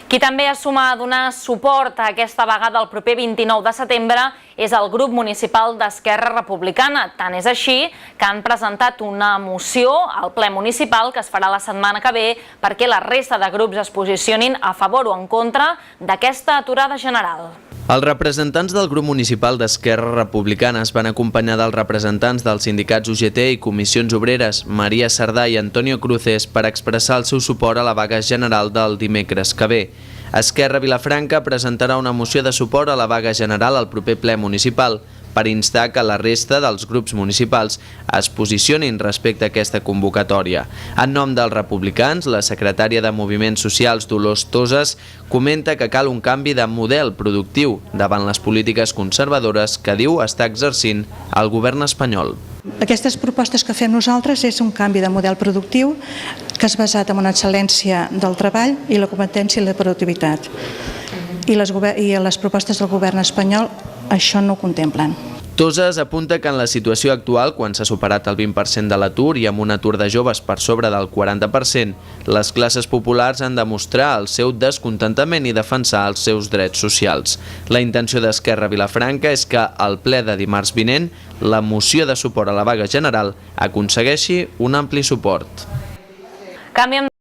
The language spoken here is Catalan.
Qui també es suma a donar suport a aquesta vegada el proper 29 de setembre és el grup municipal d'Esquerra Republicana. Tant és així que han presentat una moció al ple municipal que es farà la setmana que ve perquè la resta de grups es posicionin a favor o en contra d'aquesta aturada general. Els representants del grup municipal d'Esquerra Republicana es van acompanyar dels representants dels sindicats UGT i Comissions Obreres, Maria Sardà i Antonio Cruces, per expressar el seu suport a la vaga general del dimecres que ve. Esquerra Vilafranca presentarà una moció de suport a la vaga general al proper ple municipal per instar que la resta dels grups municipals es posicionin respecte a aquesta convocatòria. En nom dels republicans, la secretària de Moviments Socials, Dolors Toses, comenta que cal un canvi de model productiu davant les polítiques conservadores que diu està exercint el govern espanyol. Aquestes propostes que fem nosaltres és un canvi de model productiu que és basat en una excel·lència del treball i la competència i la productivitat. I les propostes del govern espanyol això no ho contemplen. Toses apunta que en la situació actual, quan s'ha superat el 20% de l'atur i amb un atur de joves per sobre del 40%, les classes populars han de mostrar el seu descontentament i defensar els seus drets socials. La intenció d'Esquerra Vilafranca és que al ple de dimarts vinent la moció de suport a la vaga general aconsegueixi un ampli suport. Canviem